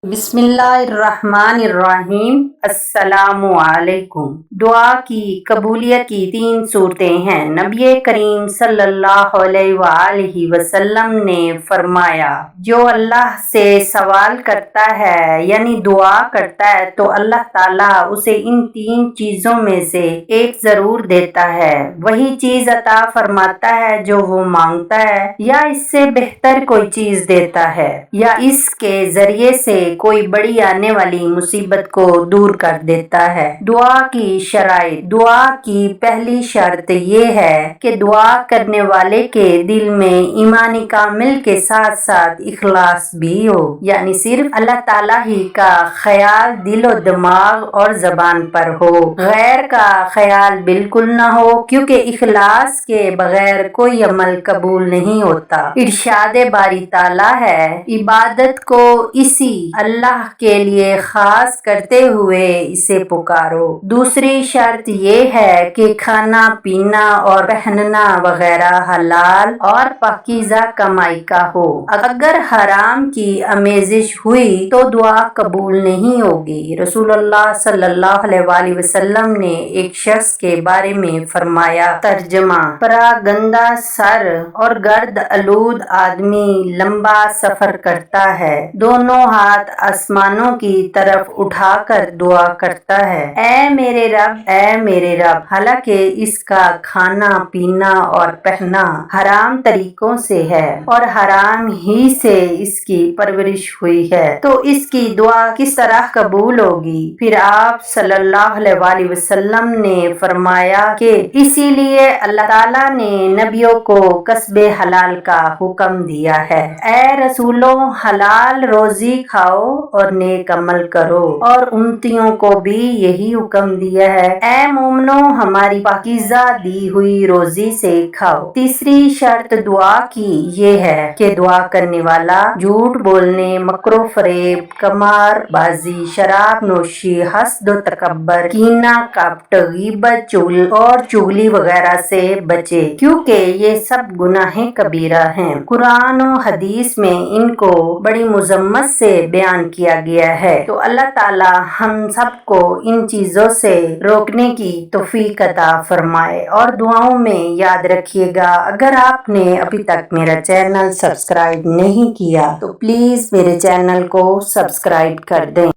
بسم اللہ الرحمن الرحیم۔ السلام علیکم۔ دعا کی قبولیت کی 3 صورتیں ہیں۔ نبی کریم صلی اللہ علیہ وآلہ وسلم نے فرمایا، جو اللہ سے سوال کرتا ہے یعنی دعا کرتا ہے تو اللہ تعالیٰ اسے ان 3 چیزوں میں سے ایک ضرور دیتا ہے۔ وہی چیز عطا فرماتا ہے جو وہ مانگتا ہے، یا اس سے بہتر کوئی چیز دیتا ہے، یا اس کے ذریعے سے کوئی بڑی آنے والی مصیبت کو دور کر دیتا ہے۔ دعا کی شرائط۔ دعا کی پہلی شرط یہ ہے کہ دعا کرنے والے کے دل میں ایمان کامل کے ساتھ ساتھ اخلاص بھی ہو، یعنی صرف اللہ تعالیٰ ہی کا خیال دل و دماغ اور زبان پر ہو، غیر کا خیال بالکل نہ ہو، کیونکہ اخلاص کے بغیر کوئی عمل قبول نہیں ہوتا۔ ارشاد باری تعالیٰ ہے، عبادت کو اسی اللہ کے لیے خاص کرتے ہوئے اسے پکارو۔ دوسری شرط یہ ہے کہ کھانا پینا اور پہننا وغیرہ حلال اور پاکیزہ کمائی کا ہو۔ اگر حرام کی آمیزش ہوئی تو دعا قبول نہیں ہوگی۔ رسول اللہ صلی اللہ علیہ وآلہ وسلم نے ایک شخص کے بارے میں فرمایا، ترجمہ: پراگندہ سر اور گرد آلود آدمی لمبا سفر کرتا ہے، دونوں ہاتھ آسمانوں کی طرف اٹھا کر دعا کرتا ہے، اے میرے رب، اے میرے رب، حالانکہ اس کا کھانا پینا اور پہننا حرام طریقوں سے ہے اور حرام ہی سے اس کی پرورش ہوئی ہے، تو اس کی دعا کس طرح قبول ہوگی؟ پھر آپ صلی اللہ علیہ وآلہ وسلم نے فرمایا کہ اسی لیے اللہ تعالیٰ نے نبیوں کو کسب حلال کا حکم دیا ہے۔ اے رسولوں، حلال روزی کھاؤ اور نیک عمل کرو، اور امتیوں کو بھی یہی حکم دیا ہے، اے مومنو، ہماری پاکیزہ دی ہوئی روزی سے کھاؤ۔ تیسری شرط دعا کی یہ ہے کہ دعا کرنے والا جھوٹ بولنے، مکر و فریب، قمار بازی، شراب نوشی، حسد و تکبر، کینہ، کپٹ، غیبت اور چغلی وغیرہ سے بچے، کیونکہ یہ سب گناہ کبیرہ ہیں۔ قرآن و حدیث میں ان کو بڑی مذمت سے بیان کیا گیا ہے، تو اللہ تعالی ہم سب کو ان چیزوں سے روکنے کی توفیق عطا فرمائے۔ اور دعاؤں میں یاد رکھیے گا، اگر آپ نے ابھی تک میرا چینل سبسکرائب نہیں کیا تو پلیز میرے چینل کو سبسکرائب کر دیں۔